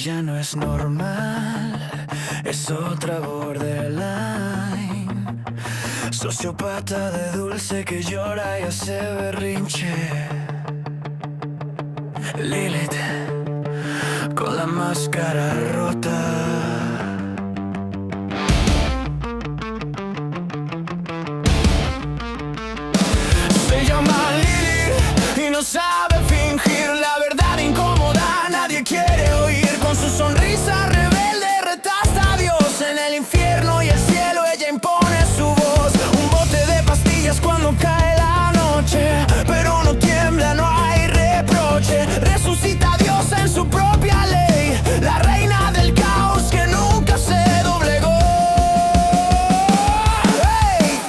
Ella no es normal, es otra borderline. Sociópata de dulce que llora y hace berrinche. Lilith, con la máscara rota. Se llama Lilith y no sabe fingir. La verdad incómoda nadie quiere oír. Con su sonrisa rebelde retasta a Dios. En el infierno y el cielo ella impone su voz. Un bote de pastillas cuando cae la noche, pero no tiembla, no hay reproche. Resucita a Dios en su propia ley, la reina del caos que nunca se doblegó. Hey,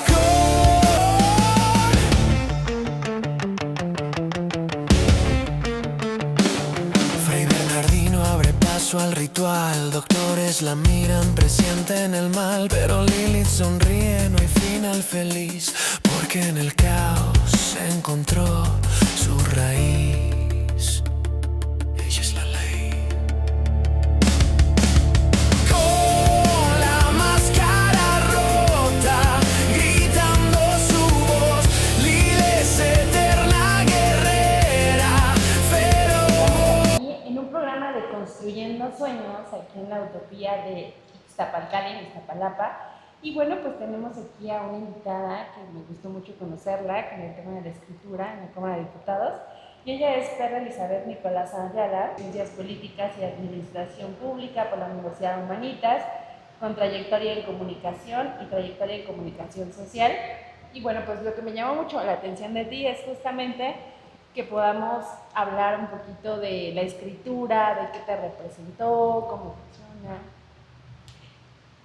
Fray Bernardino abre paso al ritual. Doctores la miran presiente en el mal, pero Lilith sonríe, no hay final feliz, porque en el caos se encontró su raíz. Ella es la ley. Con la máscara rota, gritando su voz, Lilith es eterna guerrera, feroz. Y en un programa de Construyendo Sueños, aquí en la Utopía de Ixtapalcali, en Iztapalapa. Y bueno, pues tenemos aquí a una invitada que me gustó mucho conocerla con el tema de la escritura en la Cámara de Diputados. Y ella es Perla Elizabeth Nicolás Ayala, Ciencias Políticas y Administración Pública por la Universidad Humanitas, con trayectoria en comunicación y trayectoria en comunicación social. Y bueno, pues lo que me llamó mucho la atención de ti es justamente que podamos hablar un poquito de la escritura, de qué te representó, cómo funciona.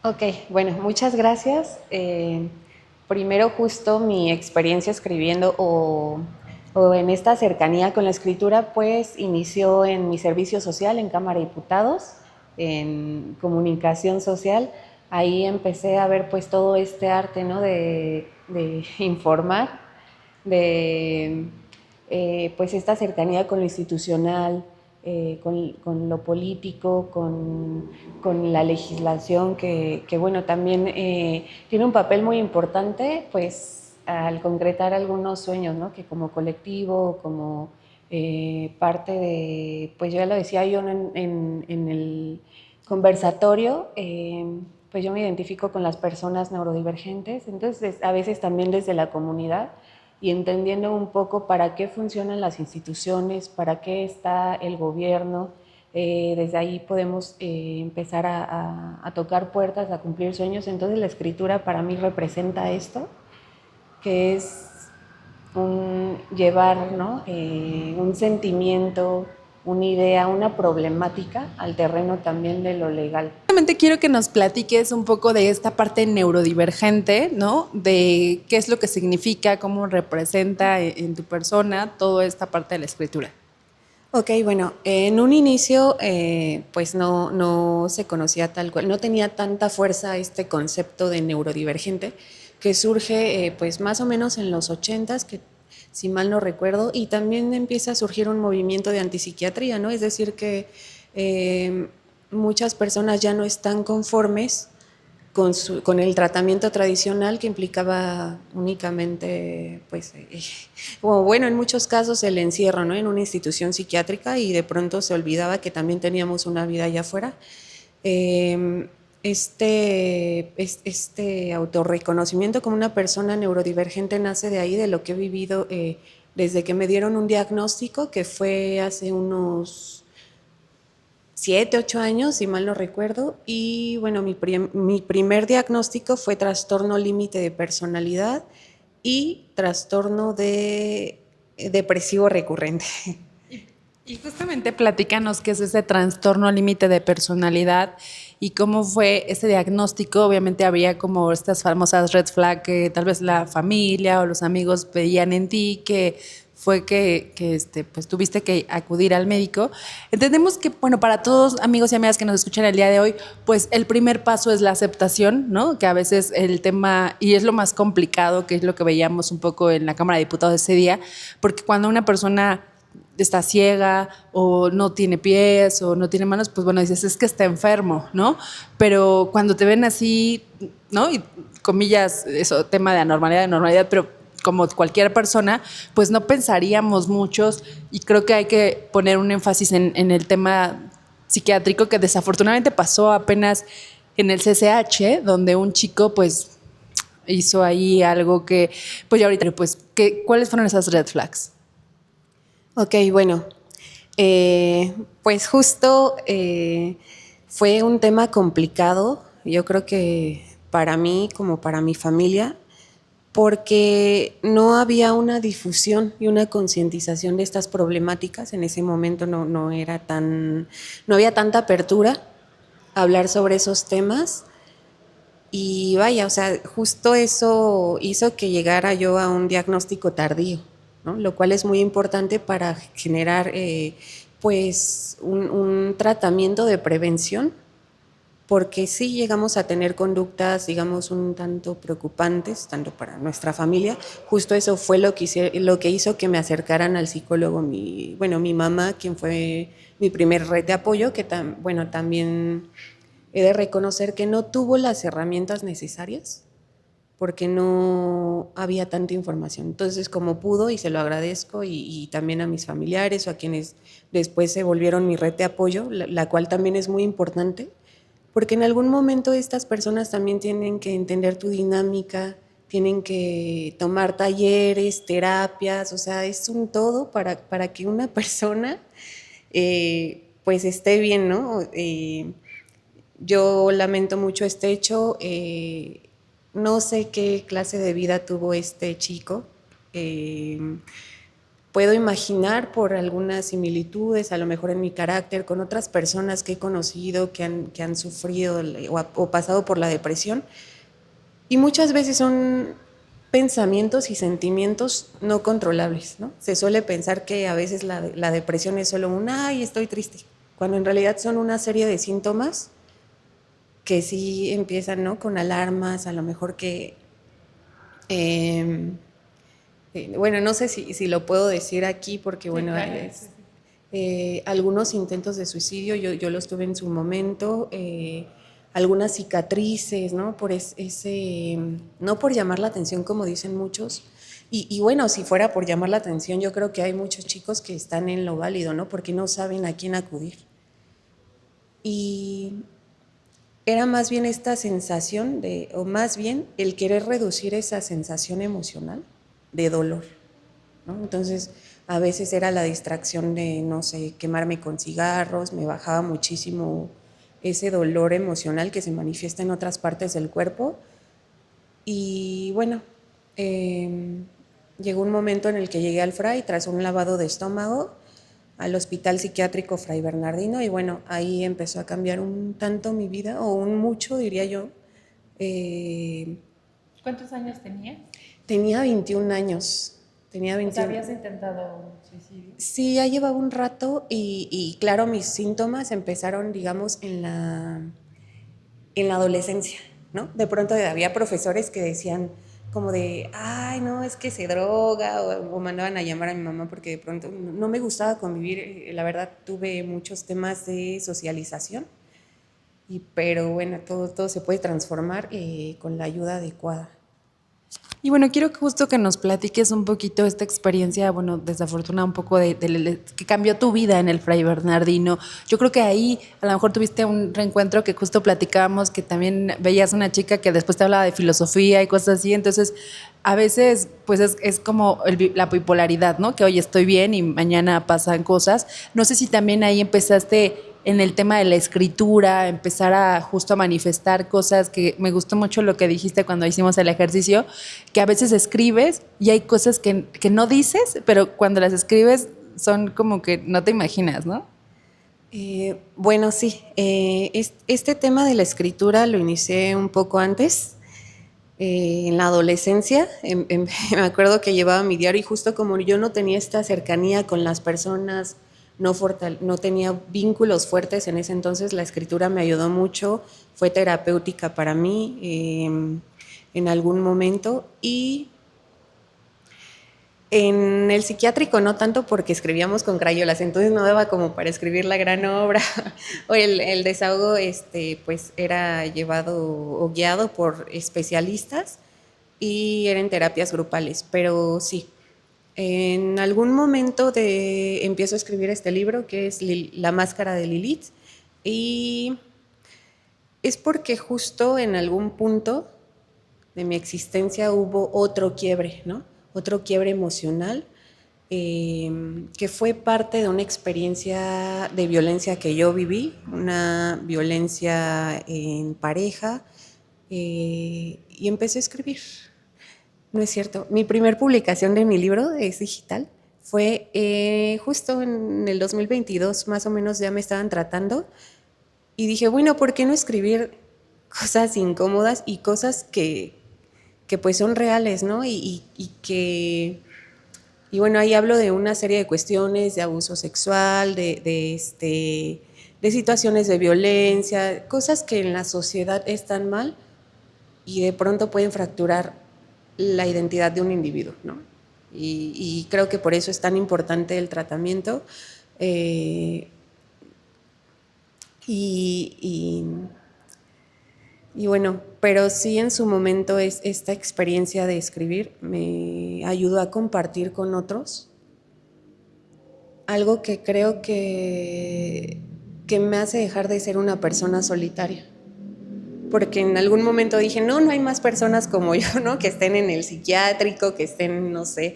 Ok, bueno, muchas gracias. Primero, justo mi experiencia escribiendo o en esta cercanía con la escritura, pues inició en mi servicio social en Cámara de Diputados, en comunicación social. Ahí empecé a ver pues todo este arte, ¿no? de informar, de pues esta cercanía con lo institucional, con lo político, con la legislación que bueno, también tiene un papel muy importante, pues al concretar algunos sueños, ¿no? Que como colectivo, como parte de, pues ya lo decía yo en el conversatorio, pues yo me identifico con las personas neurodivergentes, entonces a veces también desde la comunidad, y entendiendo un poco para qué funcionan las instituciones, para qué está el gobierno. Desde ahí podemos empezar a tocar puertas, a cumplir sueños. Entonces la escritura para mí representa esto, que es llevar, ¿no? Un sentimiento, una idea, una problemática al terreno también de lo legal. Quiero que nos platiques un poco de esta parte neurodivergente, ¿no? De qué es lo que significa, cómo representa en tu persona toda esta parte de la escritura. Ok, bueno, en un inicio pues no se conocía tal cual, no tenía tanta fuerza este concepto de neurodivergente, que surge pues más o menos en los 80s, que si mal no recuerdo, y también empieza a surgir un movimiento de antipsiquiatría, ¿no? Es decir que muchas personas ya no están conformes con el tratamiento tradicional, que implicaba únicamente, pues, como bueno, en muchos casos el encierro, ¿no? En una institución psiquiátrica, y de pronto se olvidaba que también teníamos una vida allá afuera. Este autorreconocimiento como una persona neurodivergente nace de ahí, de lo que he vivido desde que me dieron un diagnóstico, que fue hace unos 7, 8 años, si mal no recuerdo. Y bueno, mi primer diagnóstico fue trastorno límite de personalidad y trastorno depresivo recurrente. Y justamente platícanos qué es ese trastorno límite de personalidad y cómo fue ese diagnóstico. Obviamente había como estas famosas red flag que tal vez la familia o los amigos veían en ti, que fue que pues tuviste que acudir al médico. Entendemos que, bueno, para todos amigos y amigas que nos escuchan el día de hoy, pues el primer paso es la aceptación, ¿no? Que a veces el tema, y es lo más complicado, que es lo que veíamos un poco en la Cámara de Diputados ese día, porque cuando una persona está ciega o no tiene pies o no tiene manos, pues bueno, dices, es que está enfermo, ¿no? Pero cuando te ven así, ¿no? Y comillas, eso, tema de anormalidad, de normalidad, pero como cualquier persona, pues no pensaríamos muchos y creo que hay que poner un énfasis en el tema psiquiátrico que desafortunadamente pasó apenas en el CCH, donde un chico pues hizo ahí algo que, pues ya ahorita, pues, ¿cuáles fueron esas red flags? Ok, bueno, pues justo fue un tema complicado, yo creo que para mí como para mi familia, porque no había una difusión y una concientización de estas problemáticas. En ese momento no era no había tanta apertura a hablar sobre esos temas. Y vaya, o sea, justo eso hizo que llegara yo a un diagnóstico tardío, ¿no? Lo cual es muy importante para generar pues un tratamiento de prevención, porque sí llegamos a tener conductas, digamos, un tanto preocupantes, tanto para nuestra familia. Justo eso fue lo que hizo que me acercaran al psicólogo mi mamá, quien fue mi primer red de apoyo, que también he de reconocer que no tuvo las herramientas necesarias porque no había tanta información. Entonces, como pudo, y se lo agradezco, y también a mis familiares o a quienes después se volvieron mi red de apoyo, la cual también es muy importante, porque en algún momento estas personas también tienen que entender tu dinámica, tienen que tomar talleres, terapias, o sea, es un todo para que una persona pues esté bien, ¿no? Yo lamento mucho este hecho, no sé qué clase de vida tuvo este chico, puedo imaginar por algunas similitudes, a lo mejor en mi carácter, con otras personas que he conocido que han sufrido o pasado por la depresión, y muchas veces son pensamientos y sentimientos no controlables, ¿no? Se suele pensar que a veces la depresión es solo ay, estoy triste, cuando en realidad son una serie de síntomas que sí empiezan, ¿no? Con alarmas, a lo mejor que... bueno, no sé si lo puedo decir aquí porque, bueno, sí, claro, algunos intentos de suicidio, yo los tuve en su momento, algunas cicatrices, ¿no? No por llamar la atención, como dicen muchos, y bueno, si fuera por llamar la atención, yo creo que hay muchos chicos que están en lo válido, ¿no? Porque no saben a quién acudir. Y era más bien esta sensación o más bien el querer reducir esa sensación emocional de dolor, ¿no? Entonces, a veces era la distracción de, no sé, quemarme con cigarros, me bajaba muchísimo ese dolor emocional que se manifiesta en otras partes del cuerpo. Y bueno, llegó un momento en el que llegué al Fray tras un lavado de estómago al Hospital Psiquiátrico Fray Bernardino, y bueno, ahí empezó a cambiar un tanto mi vida, o un mucho, diría yo. ¿Cuántos años tenías? Tenía 21 años. O sea, ¿habías intentado suicidio? Sí, ya llevaba un rato y claro, mis síntomas empezaron, digamos, en la adolescencia, ¿no? De pronto había profesores que decían como de, ay, no, es que se droga, o mandaban a llamar a mi mamá porque de pronto no me gustaba convivir. La verdad, tuve muchos temas de socialización, pero bueno, todo se puede transformar con la ayuda adecuada. Y bueno, quiero justo que nos platiques un poquito esta experiencia, bueno, desafortunada un poco que cambió tu vida en el Fray Bernardino. Yo creo que ahí a lo mejor tuviste un reencuentro que justo platicábamos, que también veías una chica que después te hablaba de filosofía y cosas así. Entonces, a veces, pues es como la bipolaridad, ¿no? Que hoy estoy bien y mañana pasan cosas. No sé si también ahí empezaste en el tema de la escritura, empezar a justo a manifestar cosas, que me gustó mucho lo que dijiste cuando hicimos el ejercicio, que a veces escribes y hay cosas que no dices, pero cuando las escribes son como que no te imaginas, ¿no? Bueno, sí, este tema de la escritura lo inicié un poco antes, en la adolescencia. Me acuerdo que llevaba mi diario y justo como yo no tenía esta cercanía con las personas, no tenía vínculos fuertes en ese entonces, la escritura me ayudó mucho, fue terapéutica para mí en algún momento, y En el psiquiátrico no tanto porque escribíamos con crayolas, entonces no daba como para escribir la gran obra. O el desahogo pues era llevado o guiado por especialistas y eran terapias grupales, pero sí. En algún momento empiezo a escribir este libro que es La máscara de Lilith y es porque justo en algún punto de mi existencia hubo otro quiebre, ¿no? Otro quiebre emocional que fue parte de una experiencia de violencia que yo viví, una violencia en pareja, y empecé a escribir. No es cierto. Mi primer publicación de mi libro es digital. Fue justo en el 2022, más o menos ya me estaban tratando. Y dije, bueno, ¿por qué no escribir cosas incómodas y cosas que pues son reales, ¿no? Y bueno, ahí hablo de una serie de cuestiones de abuso sexual, de situaciones de violencia, cosas que en la sociedad están mal y de pronto pueden fracturar la identidad de un individuo, ¿no? Y creo que por eso es tan importante el tratamiento. Y bueno, pero sí en su momento esta experiencia de escribir me ayudó a compartir con otros algo que creo que me hace dejar de ser una persona solitaria. Porque en algún momento dije, no hay más personas como yo, ¿no? Que estén en el psiquiátrico, que estén, no sé,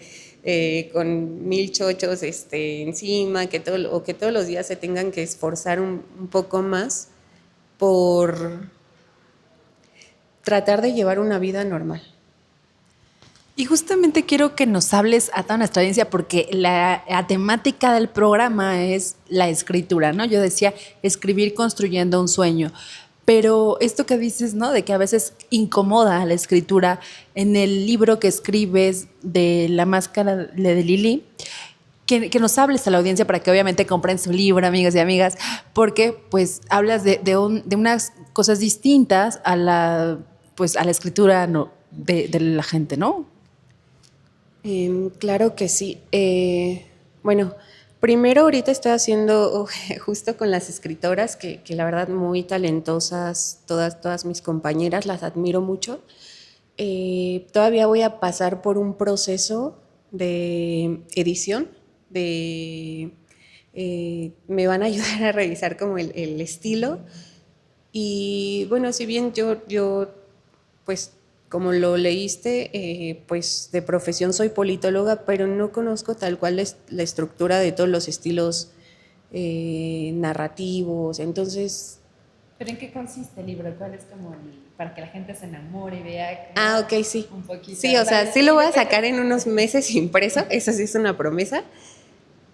con 1000 chochos encima, o que todos los días se tengan que esforzar un poco más por tratar de llevar una vida normal. Y justamente quiero que nos hables a toda nuestra audiencia porque la temática del programa es la escritura, ¿no? Yo decía escribir construyendo un sueño, pero esto que dices, ¿no? De que a veces incomoda la escritura en el libro que escribes de La máscara de Lili, que nos hables a la audiencia para que obviamente compren su libro, amigos y amigas, porque pues hablas de unas cosas distintas a la escritura, ¿no? de la gente, ¿no? Claro que sí. Bueno, primero ahorita estoy haciendo justo con las escritoras, que la verdad muy talentosas, todas mis compañeras, las admiro mucho. Todavía voy a pasar por un proceso de edición, me van a ayudar a revisar como el estilo. Y bueno, si bien yo pues como lo leíste, pues de profesión soy politóloga, pero no conozco tal cual la estructura de todos los estilos narrativos, entonces... ¿Pero en qué consiste el libro? ¿Cuál es como para que la gente se enamore y vea? Ok, sí. Un poquito. Sí, o sea, sí lo voy a sacar en unos meses impreso, eso sí es una promesa.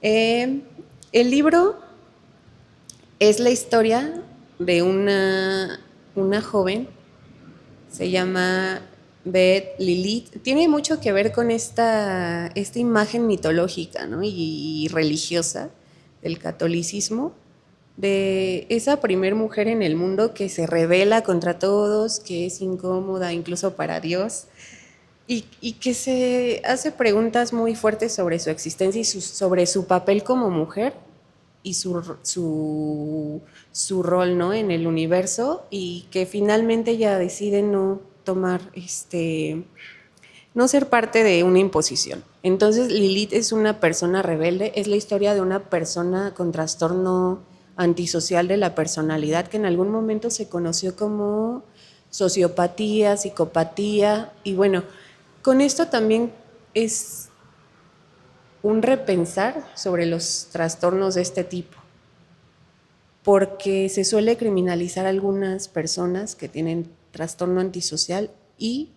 El libro es la historia de una joven, se llama Beth Lilith. Tiene mucho que ver con esta imagen mitológica, ¿no? y religiosa del catolicismo, de esa primer mujer en el mundo que se rebela contra todos, que es incómoda incluso para Dios, y que se hace preguntas muy fuertes sobre su existencia y sobre su papel como mujer y su rol, ¿no? en el universo, y que finalmente ella decide no tomar, no ser parte de una imposición. Entonces Lilith es una persona rebelde, es la historia de una persona con trastorno antisocial de la personalidad, que en algún momento se conoció como sociopatía, psicopatía, y bueno, con esto también es un repensar sobre los trastornos de este tipo, porque se suele criminalizar a algunas personas que tienen trastorno antisocial y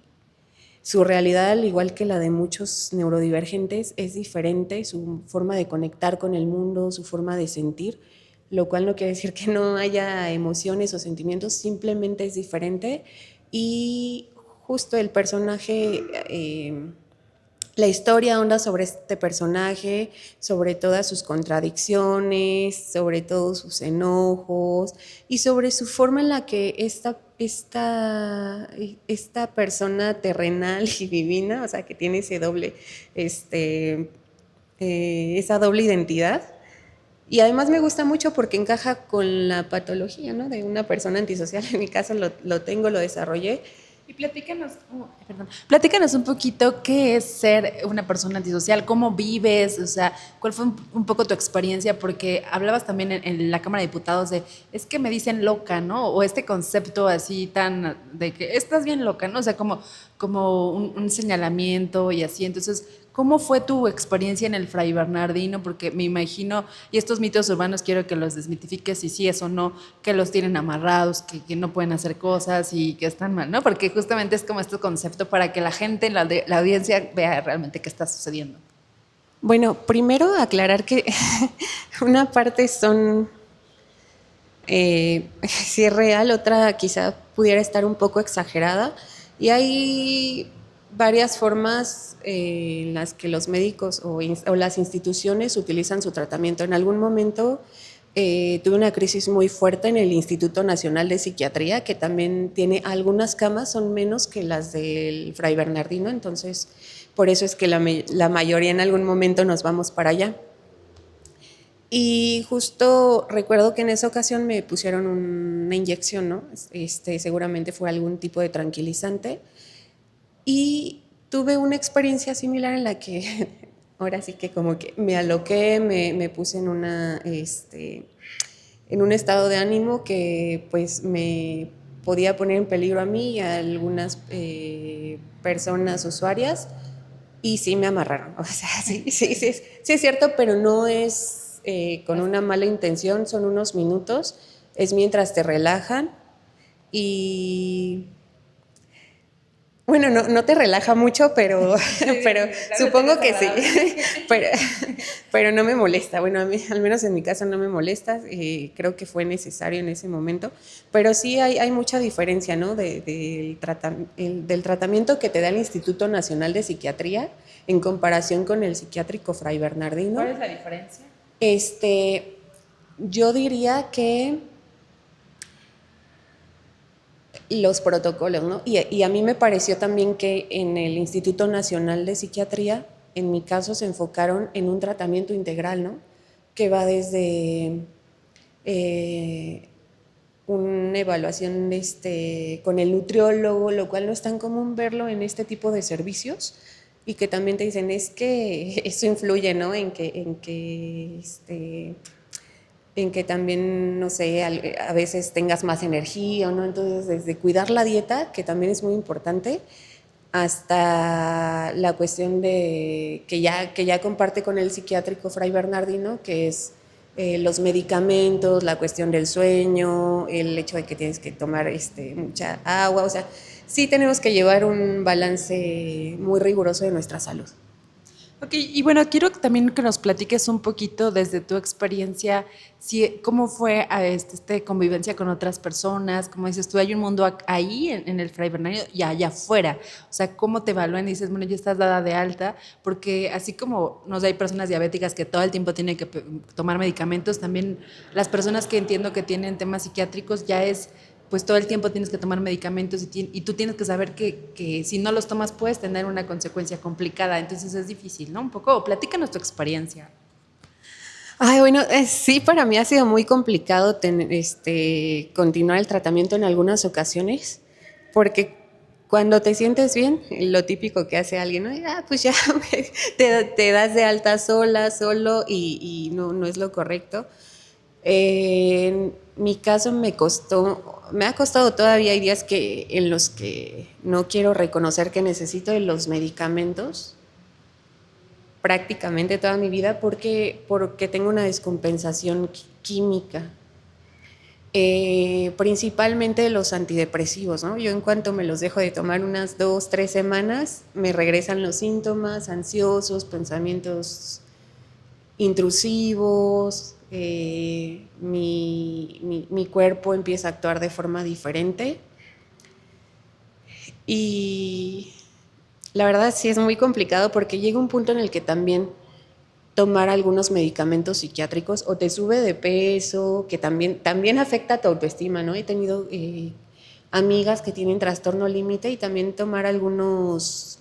su realidad, al igual que la de muchos neurodivergentes, es diferente, su forma de conectar con el mundo, su forma de sentir, lo cual no quiere decir que no haya emociones o sentimientos, simplemente es diferente. Y justo el personaje, la historia onda sobre este personaje, sobre todas sus contradicciones, sobre todos sus enojos y sobre su forma en la que esta persona terrenal y divina, o sea, que tiene ese doble, esa doble identidad. Y además me gusta mucho porque encaja con la patología, ¿no? De una persona antisocial. En mi caso lo tengo, lo desarrollé. Y platícanos un poquito qué es ser una persona antisocial, cómo vives, o sea, cuál fue un poco tu experiencia, porque hablabas también en la Cámara de Diputados de, es que me dicen loca, ¿no? O este concepto así tan de que estás bien loca, ¿no? O sea, como un señalamiento y así. Entonces, ¿cómo fue tu experiencia en el Fray Bernardino? Porque me imagino, y estos mitos urbanos quiero que los desmitifiques si sí es o no, que los tienen amarrados, que no pueden hacer cosas y que están mal, ¿no? Porque justamente es como este concepto para que la gente, la audiencia vea realmente qué está sucediendo. Bueno, primero aclarar que una parte son, sí es real, otra quizá pudiera estar un poco exagerada. Y hay varias formas en las que los médicos o las instituciones utilizan su tratamiento. En algún momento tuve una crisis muy fuerte en el Instituto Nacional de Psiquiatría, que también tiene algunas camas, son menos que las del Fray Bernardino, entonces por eso es que la mayoría en algún momento nos vamos para allá. Y justo recuerdo que en esa ocasión me pusieron una inyección, ¿no? Seguramente fue algún tipo de tranquilizante. Y tuve una experiencia similar en la que ahora sí que como que me aloqué, me puse en un estado de ánimo que pues me podía poner en peligro a mí y a algunas personas usuarias, y sí me amarraron. O sea, sí es cierto, pero no es con una mala intención, son unos minutos, es mientras te relajan y bueno, no te relaja mucho, pero supongo que sí, pero no me molesta. Bueno, a mí, al menos en mi caso no me molesta, creo que fue necesario en ese momento, pero sí hay mucha diferencia, ¿no? Del tratamiento que te da el Instituto Nacional de Psiquiatría en comparación con el psiquiátrico Fray Bernardino. ¿Cuál es la diferencia? Yo diría que los protocolos, ¿no? Y a mí me pareció también que en el Instituto Nacional de Psiquiatría, en mi caso, se enfocaron en un tratamiento integral, ¿no? Que va desde una evaluación con el nutriólogo, lo cual no es tan común verlo en este tipo de servicios, y que también te dicen, es que eso influye, ¿no? En que también, no sé, a veces tengas más energía, ¿no? Entonces, desde cuidar la dieta, que también es muy importante, hasta la cuestión de que ya comparte con el psiquiátrico Fray Bernardino, que es los medicamentos, la cuestión del sueño, el hecho de que tienes que tomar mucha agua, o sea, sí tenemos que llevar un balance muy riguroso de nuestra salud. Ok, y bueno, quiero también que nos platiques un poquito desde tu experiencia, cómo fue convivencia con otras personas, como dices tú, hay un mundo ahí en el Fray Bernardino y allá afuera, o sea, cómo te evalúan y dices, bueno, ya estás dada de alta, porque así como hay personas diabéticas que todo el tiempo tienen que tomar medicamentos, también las personas que entiendo que tienen temas psiquiátricos ya es pues todo el tiempo tienes que tomar medicamentos y tú tienes que saber que si no los tomas puedes tener una consecuencia complicada, entonces es difícil, ¿no? Un poco, platícanos tu experiencia. Ay, bueno, sí, para mí ha sido muy complicado continuar el tratamiento en algunas ocasiones, porque cuando te sientes bien, lo típico que hace alguien, ¿no? Pues ya te das de alta solo y no es lo correcto. En mi caso me ha costado todavía, hay días en los que no quiero reconocer que necesito de los medicamentos prácticamente toda mi vida porque tengo una descompensación química, principalmente los antidepresivos, ¿no? Yo en cuanto me los dejo de tomar unas 2-3 semanas, me regresan los síntomas ansiosos, pensamientos intrusivos, mi cuerpo empieza a actuar de forma diferente y la verdad sí es muy complicado porque llega un punto en el que también tomar algunos medicamentos psiquiátricos o te sube de peso, que también afecta a tu autoestima, ¿no? He tenido amigas que tienen trastorno límite y también tomar algunos,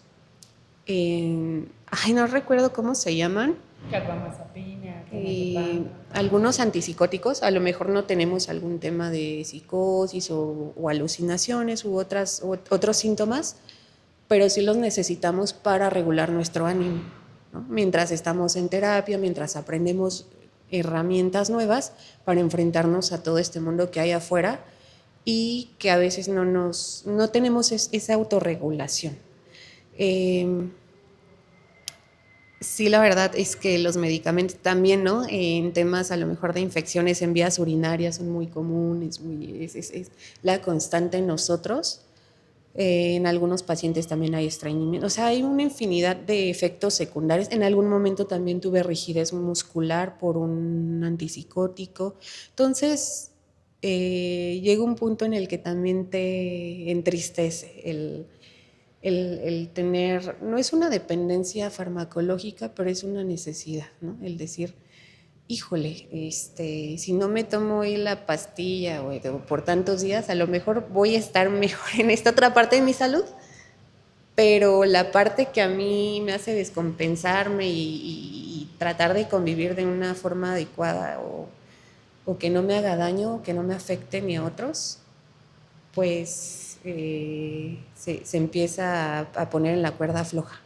no recuerdo cómo se llaman, Carbamazepina, clonazepam. algunos antipsicóticos. A lo mejor no tenemos algún tema de psicosis o alucinaciones u otros síntomas, pero sí los necesitamos para regular nuestro ánimo, ¿no? Mientras estamos en terapia, mientras aprendemos herramientas nuevas para enfrentarnos a todo este mundo que hay afuera y que a veces no tenemos esa autorregulación. Sí, la verdad es que los medicamentos también, ¿no? En temas a lo mejor de infecciones en vías urinarias son muy comunes, es la constante en nosotros. En algunos pacientes también hay estreñimiento, o sea, hay una infinidad de efectos secundarios. En algún momento también tuve rigidez muscular por un antipsicótico. Entonces, llega un punto en el que también te entristece el tener, no es una dependencia farmacológica, pero es una necesidad, ¿no? El decir, híjole, si no me tomo hoy la pastilla o por tantos días, a lo mejor voy a estar mejor en esta otra parte de mi salud, pero la parte que a mí me hace descompensarme y tratar de convivir de una forma adecuada o que no me haga daño, que no me afecte ni a otros, pues se empieza a poner en la cuerda floja.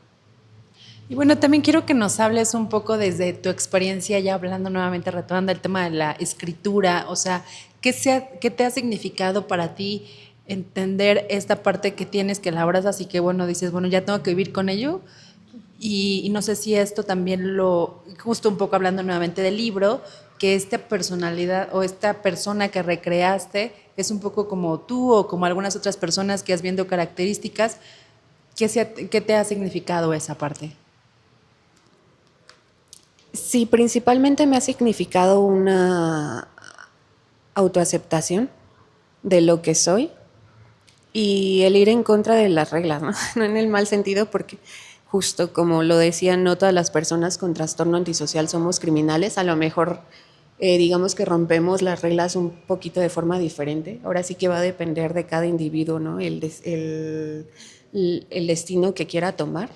Y bueno, también quiero que nos hables un poco desde tu experiencia, ya hablando nuevamente, retomando el tema de la escritura, o sea, ¿qué te ha significado para ti entender esta parte que tienes, que la abrazas y que, bueno, dices, bueno, ya tengo que vivir con ello? Y no sé si esto también justo un poco hablando nuevamente del libro, que esta personalidad o esta persona que recreaste es un poco como tú o como algunas otras personas que has viendo características, ¿qué te ha significado esa parte? Sí, principalmente me ha significado una autoaceptación de lo que soy y el ir en contra de las reglas, ¿no? No en el mal sentido, porque justo como lo decían, no todas las personas con trastorno antisocial somos criminales. A lo mejor digamos que rompemos las reglas un poquito de forma diferente. Ahora sí que va a depender de cada individuo, ¿no? El destino que quiera tomar.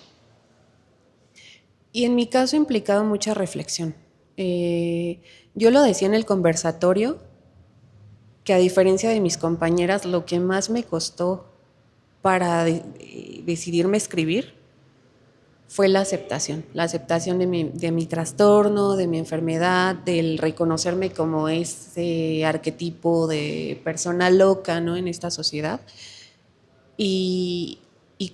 Y en mi caso ha implicado mucha reflexión. Yo lo decía en el conversatorio, que a diferencia de mis compañeras, lo que más me costó para decidirme a escribir fue la aceptación de mi trastorno, de mi enfermedad, del reconocerme como ese arquetipo de persona loca, ¿no? En esta sociedad. Y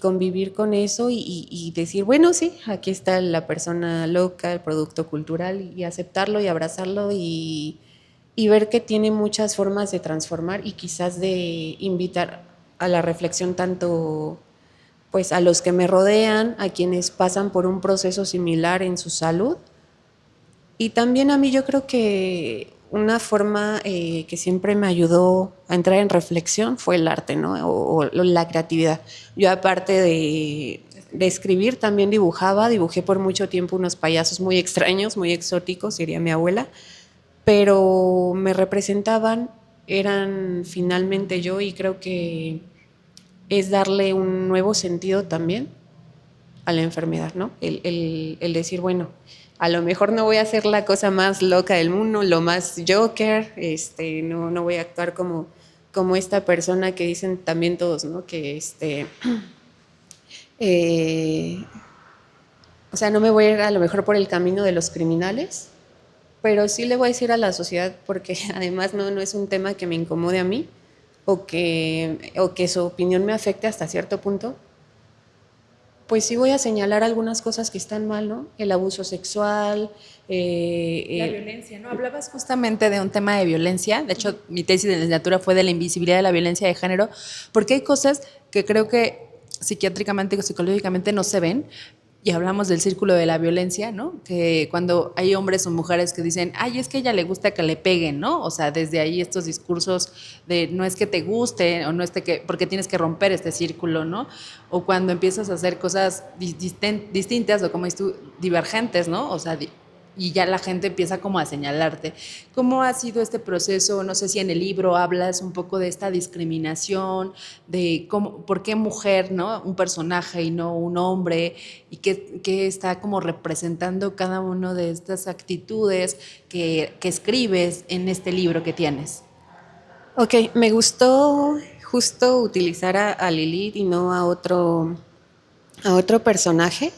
convivir con eso y decir, bueno, sí, aquí está la persona loca, el producto cultural, y aceptarlo y abrazarlo y ver que tiene muchas formas de transformar y quizás de invitar a la reflexión tanto pues a los que me rodean, a quienes pasan por un proceso similar en su salud. Y también a mí yo creo que una forma que siempre me ayudó a entrar en reflexión fue el arte, ¿no? O la creatividad. Yo aparte de escribir también dibujé por mucho tiempo unos payasos muy extraños, muy exóticos, diría mi abuela, pero me representaban, eran finalmente yo y creo que es darle un nuevo sentido también a la enfermedad, ¿no? El decir, bueno, a lo mejor no voy a ser la cosa más loca del mundo, lo más Joker, no voy a actuar como esta persona que dicen también todos, ¿no? Que o sea, no me voy a ir a lo mejor por el camino de los criminales, pero sí le voy a decir a la sociedad, porque además no es un tema que me incomode a mí o que su opinión me afecte hasta cierto punto, pues sí voy a señalar algunas cosas que están mal, ¿no? El abuso sexual. La violencia, ¿no? Hablabas justamente de un tema de violencia. De hecho, mi tesis de licenciatura fue de la invisibilidad de la violencia de género, porque hay cosas que creo que psiquiátricamente o psicológicamente no se ven. Y hablamos del círculo de la violencia, ¿no? Que cuando hay hombres o mujeres que dicen, ay, es que a ella le gusta que le peguen, ¿no? O sea, desde ahí estos discursos de no es que te guste o no es que, porque tienes que romper este círculo, ¿no? O cuando empiezas a hacer cosas distintas o como dices tú, divergentes, ¿no? O sea, y ya la gente empieza como a señalarte. ¿Cómo ha sido este proceso? No sé si en el libro hablas un poco de esta discriminación, de cómo, por qué mujer, ¿no? Un personaje y no un hombre, y qué está como representando cada una de estas actitudes que escribes en este libro que tienes. Ok, me gustó justo utilizar a Lilith y no a otro personaje,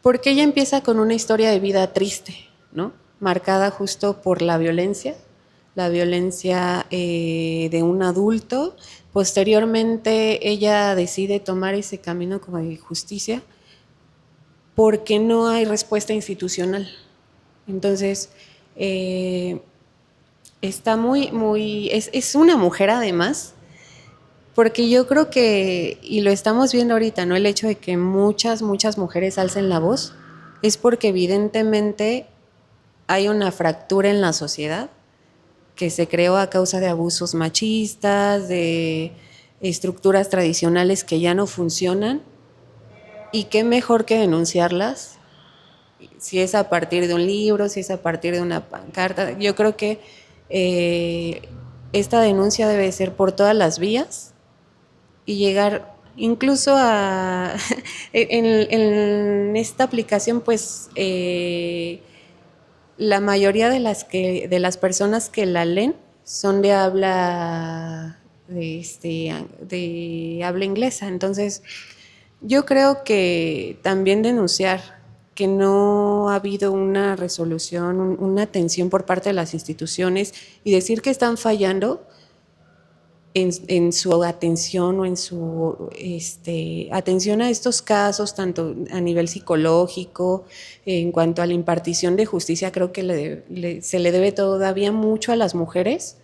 porque ella empieza con una historia de vida triste, ¿no? Marcada justo por la violencia de un adulto. Posteriormente ella decide tomar ese camino como de justicia porque no hay respuesta institucional. Entonces, está es una mujer además, porque yo creo que, y lo estamos viendo ahorita, ¿no? El hecho de que muchas mujeres alcen la voz es porque evidentemente hay una fractura en la sociedad que se creó a causa de abusos machistas, de estructuras tradicionales que ya no funcionan, y qué mejor que denunciarlas, si es a partir de un libro, si es a partir de una pancarta. Yo creo que esta denuncia debe ser por todas las vías y llegar incluso a en esta aplicación pues la mayoría de las personas que la leen son de habla de habla inglesa. Entonces yo creo que también denunciar que no ha habido una resolución, una atención por parte de las instituciones y decir que están fallando en su atención o en su atención a estos casos, tanto a nivel psicológico, en cuanto a la impartición de justicia, creo que se le debe todavía mucho a las mujeres.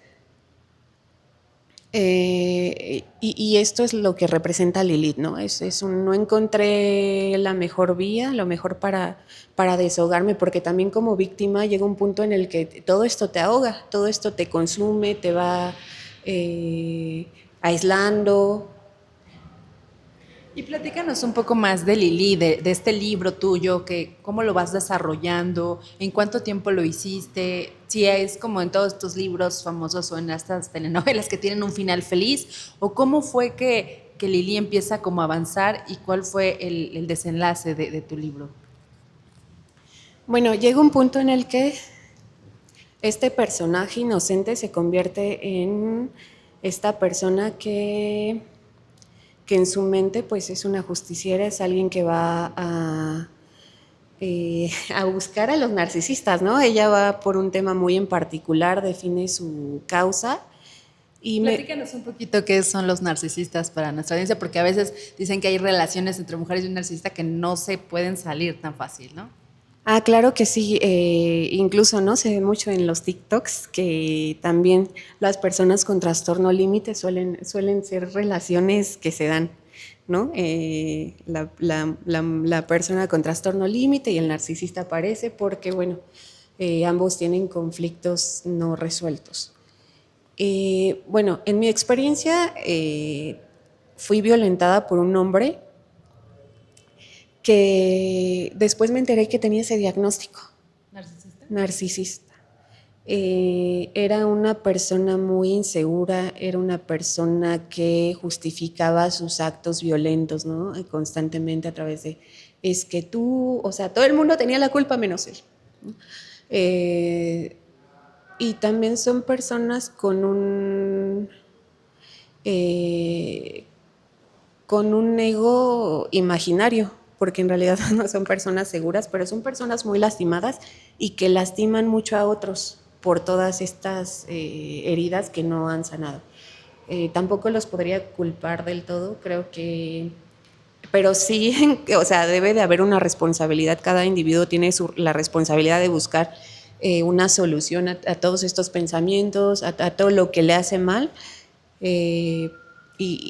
Y esto es lo que representa Lilith, ¿no? No encontré la mejor vía, lo mejor para desahogarme, porque también como víctima llega un punto en el que todo esto te ahoga, todo esto te consume, te va aislando. Y platícanos un poco más de Lili, de este libro tuyo, que cómo lo vas desarrollando, en cuánto tiempo lo hiciste, si es como en todos estos libros famosos o en estas telenovelas que tienen un final feliz, o cómo fue que Lili empieza como a avanzar y cuál fue el desenlace de tu libro. Bueno, llega un punto en el que este personaje inocente se convierte en esta persona que en su mente pues es una justiciera, es alguien que va a buscar a los narcisistas, ¿no? Ella va por un tema muy en particular, define su causa. Platícanos un poquito qué son los narcisistas para nuestra audiencia, porque a veces dicen que hay relaciones entre mujeres y un narcisista que no se pueden salir tan fácil, ¿no? Ah, claro que sí, incluso no se ve mucho en los TikToks que también las personas con trastorno límite suelen ser relaciones que se dan, ¿no? La persona con trastorno límite y el narcisista aparece porque, bueno, ambos tienen conflictos no resueltos. Bueno, en mi experiencia fui violentada por un hombre que después me enteré que tenía ese diagnóstico. ¿Narcisista? Narcisista. Era una persona muy insegura, era una persona que justificaba sus actos violentos, ¿no? Constantemente a través de, es que tú, o sea, todo el mundo tenía la culpa menos él, ¿no? Y también son personas con un ego imaginario, porque en realidad no son personas seguras, pero son personas muy lastimadas y que lastiman mucho a otros por todas estas heridas que no han sanado. Tampoco los podría culpar del todo, creo que, pero sí, o sea, debe de haber una responsabilidad, cada individuo tiene la responsabilidad de buscar una solución a todos estos pensamientos, a todo lo que le hace mal.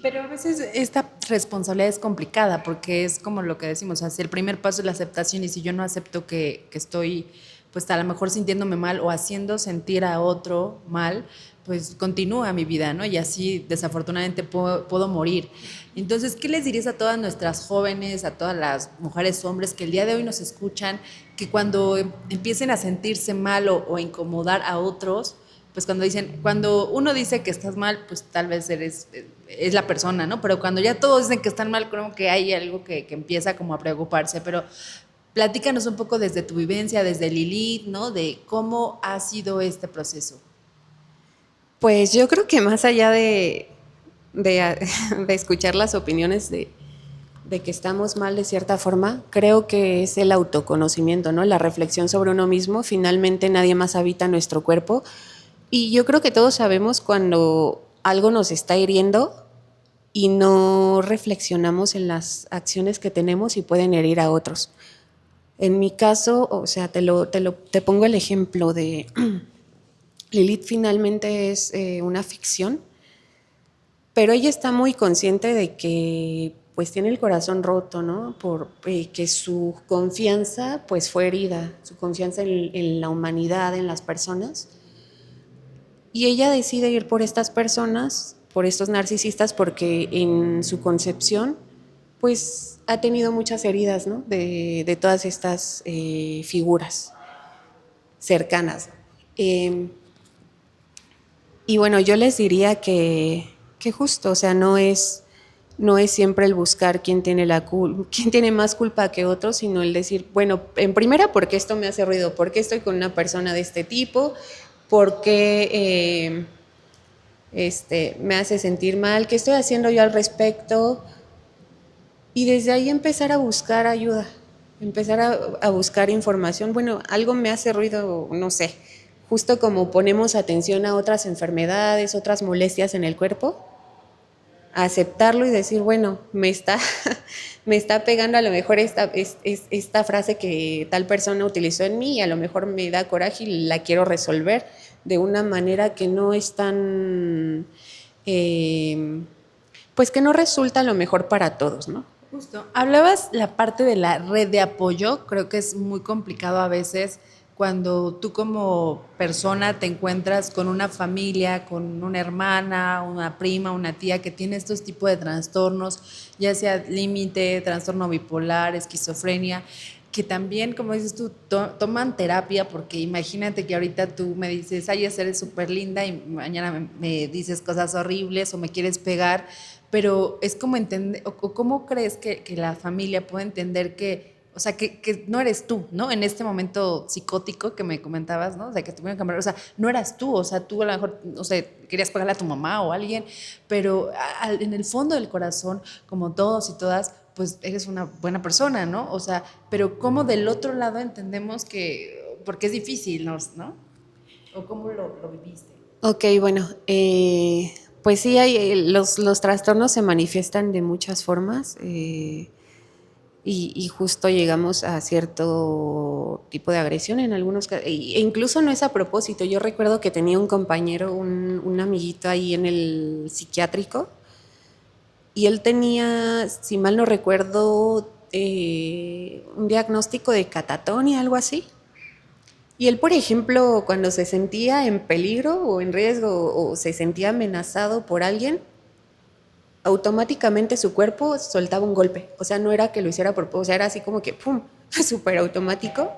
Pero a veces esta responsabilidad es complicada porque es como lo que decimos, o sea, si el primer paso es la aceptación y si yo no acepto que estoy pues a lo mejor sintiéndome mal o haciendo sentir a otro mal, pues continúa mi vida, ¿no? Y así desafortunadamente puedo morir. Entonces, ¿qué les dirías a todas nuestras jóvenes, a todas las mujeres, hombres que el día de hoy nos escuchan, que cuando empiecen a sentirse mal o incomodar a otros, pues cuando uno dice que estás mal, pues tal vez es la persona, ¿no? Pero cuando ya todos dicen que están mal, creo que hay algo que empieza como a preocuparse, pero platícanos un poco desde tu vivencia, desde Lilith, ¿no? De cómo ha sido este proceso. Pues yo creo que más allá de, de escuchar las opiniones de que estamos mal de cierta forma, creo que es el autoconocimiento, ¿no? La reflexión sobre uno mismo. Finalmente nadie más habita nuestro cuerpo. Y yo creo que todos sabemos cuando algo nos está hiriendo y no reflexionamos en las acciones que tenemos y pueden herir a otros. En mi caso, o sea, te pongo el ejemplo de Lilith finalmente es una ficción, pero ella está muy consciente de que pues tiene el corazón roto, ¿no? Por que su confianza pues fue herida, su confianza en la humanidad, en las personas. Y ella decide ir por estas personas, por estos narcisistas, porque en su concepción pues ha tenido muchas heridas, ¿no? De todas estas figuras cercanas. Y bueno, yo les diría que justo, o sea, no es siempre el buscar quién tiene quién tiene más culpa que otro, sino el decir, bueno, en primera, ¿por qué esto me hace ruido? ¿Por qué estoy con una persona de este tipo? ¿Por qué me hace sentir mal? ¿Qué estoy haciendo yo al respecto? Y desde ahí empezar a buscar ayuda, empezar a buscar información. Bueno, algo me hace ruido, no sé, justo como ponemos atención a otras enfermedades, otras molestias en el cuerpo, aceptarlo y decir, bueno, me está pegando a lo mejor esta frase que tal persona utilizó en mí y a lo mejor me da coraje y la quiero resolver de una manera que no es tan, pues que no resulta lo mejor para todos, ¿no? Justo. Hablabas la parte de la red de apoyo, creo que es muy complicado a veces cuando tú como persona te encuentras con una familia, con una hermana, una prima, una tía que tiene estos tipos de trastornos, ya sea límite, trastorno bipolar, esquizofrenia, que también, como dices tú, toman terapia, porque imagínate que ahorita tú me dices, ay, eres súper linda y mañana me dices cosas horribles o me quieres pegar, pero es como entender, o cómo crees que la familia puede entender que, o sea, que no eres tú, ¿no? En este momento psicótico que me comentabas, ¿no? O sea, que te pueden cambiar, o sea, no eras tú, o sea, tú a lo mejor, no sé, querías pagarle a tu mamá o a alguien, pero en el fondo del corazón, como todos y todas, pues eres una buena persona, ¿no? O sea, pero cómo del otro lado entendemos que, porque es difícil, ¿no? ¿O cómo lo viviste? Ok, bueno, pues sí, los trastornos se manifiestan de muchas formas y justo llegamos a cierto tipo de agresión en algunos casos, e incluso no es a propósito. Yo recuerdo que tenía un compañero, un amiguito ahí en el psiquiátrico y él tenía, si mal no recuerdo, un diagnóstico de catatonia, algo así. Y él, por ejemplo, cuando se sentía en peligro o en riesgo o se sentía amenazado por alguien, automáticamente su cuerpo soltaba un golpe. O sea, no era que lo hiciera por propósito, o sea, era así como que ¡pum! Súper automático.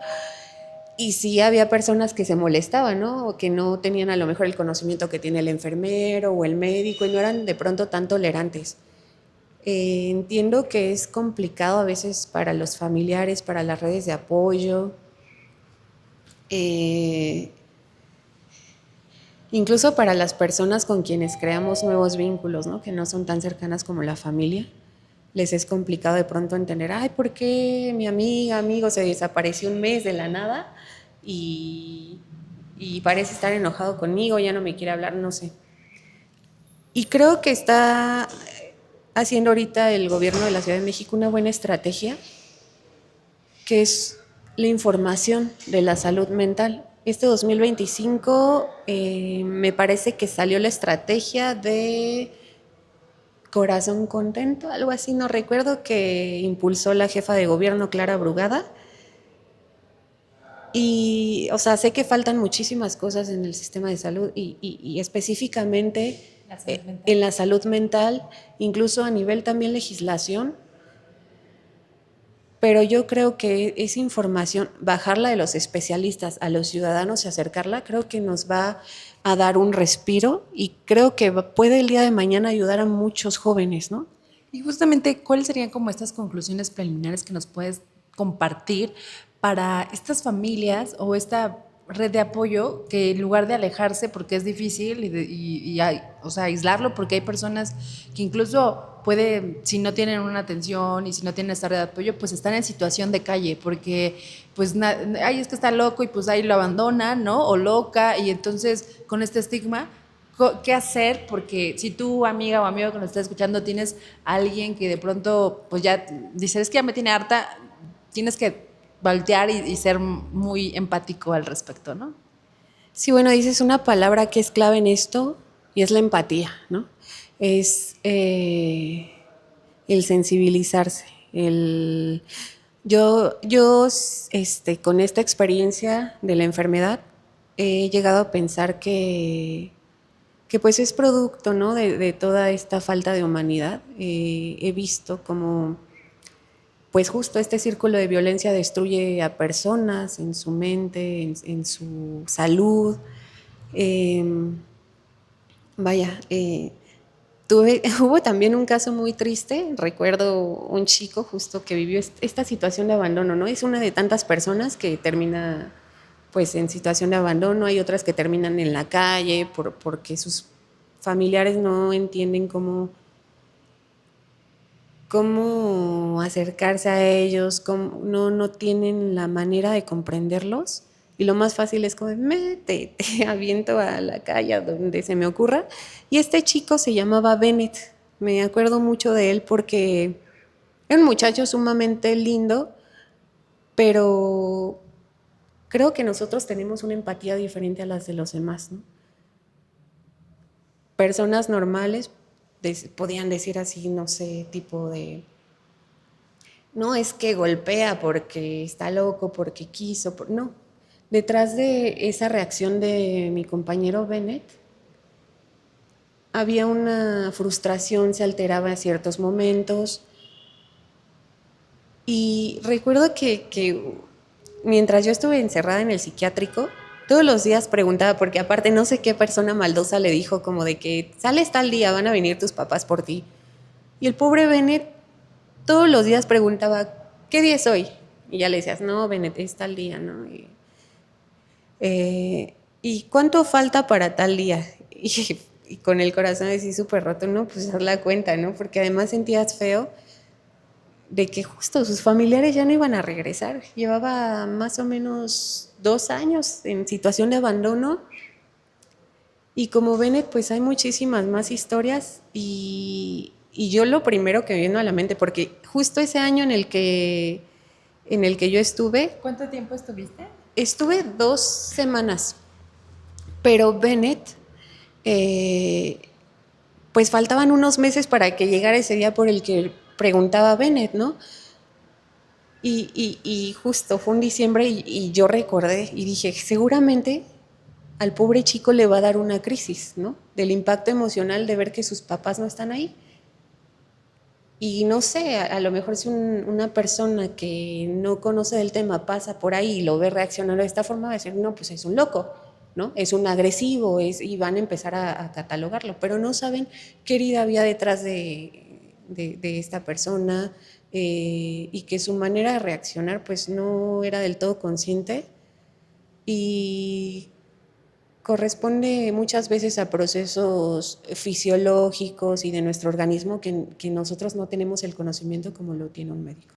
Y sí había personas que se molestaban, ¿no? O que no tenían a lo mejor el conocimiento que tiene el enfermero o el médico y no eran de pronto tan tolerantes. Entiendo que es complicado a veces para los familiares, para las redes de apoyo. Eh, Incluso para las personas con quienes creamos nuevos vínculos, ¿no? Que no son tan cercanas como la familia, les es complicado de pronto entender, ay, ¿por qué mi amiga, amigo se desapareció un mes de la nada y parece estar enojado conmigo, ya no me quiere hablar, no sé? Y creo que está haciendo ahorita el gobierno de la Ciudad de México una buena estrategia, que es la información de la salud mental. Este 2025 me parece que salió la estrategia de Corazón Contento, algo así, no recuerdo, que impulsó la jefa de gobierno Clara Brugada. Y, o sea, sé que faltan muchísimas cosas en el sistema de salud y específicamente La salud mental. en la salud mental, incluso a nivel también legislación, pero yo creo que esa información, bajarla de los especialistas a los ciudadanos y acercarla, creo que nos va a dar un respiro y creo que puede el día de mañana ayudar a muchos jóvenes, ¿no? Y justamente, ¿cuáles serían como estas conclusiones preliminares que nos puedes compartir para estas familias o esta red de apoyo que en lugar de alejarse porque es difícil o sea, aislarlo porque hay personas que incluso si no tienen una atención y si no tienen esta red de apoyo, pues están en situación de calle porque pues ay, es que está loco y pues ahí lo abandonan, ¿no? O loca y entonces con este estigma qué hacer, porque si tú, amiga o amigo que nos está escuchando, tienes a alguien que de pronto, pues ya dice, es que ya me tiene harta, tienes que voltear y ser muy empático al respecto, ¿no? Sí, bueno, dices una palabra que es clave en esto y es la empatía, ¿no? Es el sensibilizarse, con esta experiencia de la enfermedad he llegado a pensar que pues es producto, ¿no? de toda esta falta de humanidad. He visto como pues justo este círculo de violencia destruye a personas en su mente, en su salud. Eh, vaya, hubo también un caso muy triste, recuerdo un chico justo que vivió esta situación de abandono, ¿no? Es una de tantas personas que termina pues en situación de abandono, hay otras que terminan en la calle porque sus familiares no entienden cómo acercarse a ellos, no tienen la manera de comprenderlos. Y lo más fácil es como, te aviento a la calle a donde se me ocurra. Y este chico se llamaba Bennett. Me acuerdo mucho de él porque era un muchacho sumamente lindo, pero creo que nosotros tenemos una empatía diferente a las de los demás, ¿no? Personas normales podían decir así, no sé, tipo de no es que golpea porque está loco, porque quiso, no. Detrás de esa reacción de mi compañero Bennett había una frustración, se alteraba a ciertos momentos. Y recuerdo que mientras yo estuve encerrada en el psiquiátrico, todos los días preguntaba, porque aparte no sé qué persona maldosa le dijo como de que sales tal día, van a venir tus papás por ti. Y el pobre Bennett todos los días preguntaba, ¿qué día es hoy? Y ya le decías, no, Bennett, es tal día, ¿no? ¿Y cuánto falta para tal día? Y con el corazón así súper roto, no, pues haz la cuenta, ¿no? Porque además sentías feo de que justo sus familiares ya no iban a regresar. Llevaba más o menos 2 años en situación de abandono. Y como Bennett, pues hay muchísimas más historias y yo lo primero que me vino a la mente, porque justo ese año en el que yo estuve, ¿Cuánto tiempo estuviste? estuve 2 semanas, pero Bennett, pues faltaban unos meses para que llegara ese día por el que preguntaba Bennett, ¿no? Y justo fue un diciembre y yo recordé y dije, seguramente al pobre chico le va a dar una crisis, ¿no? Del impacto emocional de ver que sus papás no están ahí. Y no sé, a lo mejor si una persona que no conoce del tema pasa por ahí y lo ve reaccionando de esta forma, va a decir, no, pues es un loco, ¿no? Es un agresivo, y van a empezar a catalogarlo, pero no saben qué herida había detrás de esta persona, y que su manera de reaccionar pues no era del todo consciente y corresponde muchas veces a procesos fisiológicos y de nuestro organismo que nosotros no tenemos el conocimiento como lo tiene un médico.